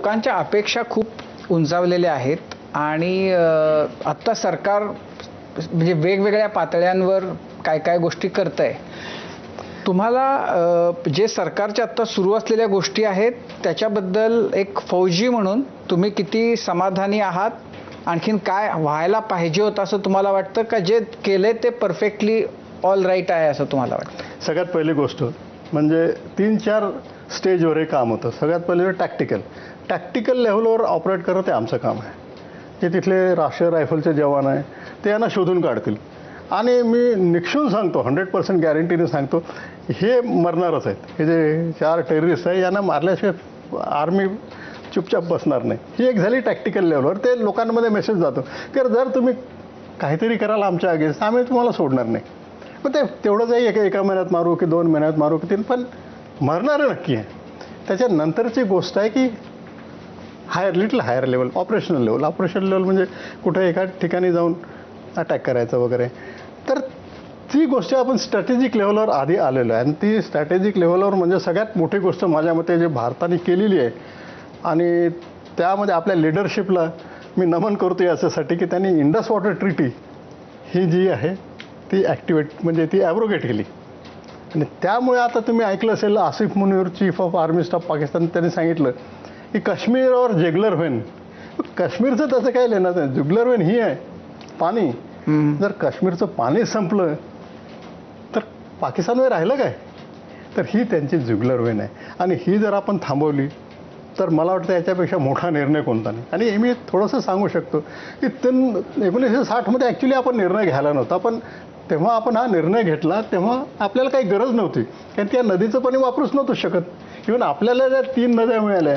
लोकांच्या अपेक्षा खूप उंचावलेल्या आहेत आणि आत्ता सरकार म्हणजे वेगवेगळ्या पातळ्यांवर काय काय गोष्टी करतंय. तुम्हाला जे सरकारच्या आत्ता सुरू असलेल्या गोष्टी आहेत त्याच्याबद्दल एक फौजी म्हणून तुम्ही किती समाधानी आहात? आणखीन काय व्हायला पाहिजे होतं असं तुम्हाला वाटतं का जे केले ते परफेक्टली ऑल राईट आहे असं तुम्हाला वाटतं? सगळ्यात पहिली गोष्ट म्हणजे 3-4 स्टेजवर हे काम होतं. सगळ्यात पहिले टॅक्टिकल लेव्हलवर ऑपरेट करणं ते आमचं काम आहे. ते तिथले राष्ट्रीय रायफलचे जवान आहे ते यांना शोधून काढतील आणि मी निक्षून सांगतो 100% गॅरंटीने सांगतो हे मरणारच आहेत. हे जे 4 टेररिस्ट आहे यांना मारल्याशिवाय आर्मी चुपचाप बसणार नाही. ही एक झाली टॅक्टिकल लेव्हलवर. ते लोकांमध्ये मेसेज जातो की जर तुम्ही काहीतरी कराल आमच्या अगेन्स्ट आम्ही तुम्हाला सोडणार नाही. पण ते तेवढंच आहे एका महिन्यात मारू की 2 महिन्यात मारू की 3 पण मरणार नक्की आहे. त्याच्यानंतरची गोष्ट आहे की little higher level operational level म्हणजे कुठे एका ठिकाणी जाऊन अटॅक करायचं वगैरे. तर ती गोष्ट आपण स्ट्रॅटेजिक लेवलवर आधी आलेलो आहे आणि ती स्ट्रॅटेजिक लेवलवर म्हणजे सगळ्यात मोठी गोष्ट माझ्या मते जे भारताने केलेली आहे आणि त्यामध्ये आपल्या लिडरशिपला मी नमन करतो याच्यासाठी की त्यांनी इंडस वॉटर ट्रीटी ही जी आहे ती ॲक्टिवेट म्हणजे ती ॲब्रोगेट केली आणि त्यामुळे आता तुम्ही ऐकलं असेल Asif Munir chief of army staff Pakistan त्यांनी सांगितलं की काश्मीरवर जेगलर व्हेन. काश्मीरचं त्याचं काही लेणार नाही. जुगलर व्हेन ही आहे पाणी. जर काश्मीरचं पाणी संपलं तर पाकिस्तानमध्ये राहिलं काय? तर ही त्यांची जुगलर व्हेन आहे आणि ही जर आपण थांबवली तर मला वाटतं याच्यापेक्षा मोठा निर्णय कोणता नाही. आणि मी थोडंसं सांगू शकतो की 1960मध्ये ॲक्च्युली आपण निर्णय घ्यायला नव्हता पण तेव्हा आपण हा निर्णय घेतला तेव्हा आपल्याला काही गरज नव्हती कारण त्या नदीचं पाणी वापरूच नव्हतं शकत. इव्हन आपल्याला ज्या 3 नद्या मिळाल्या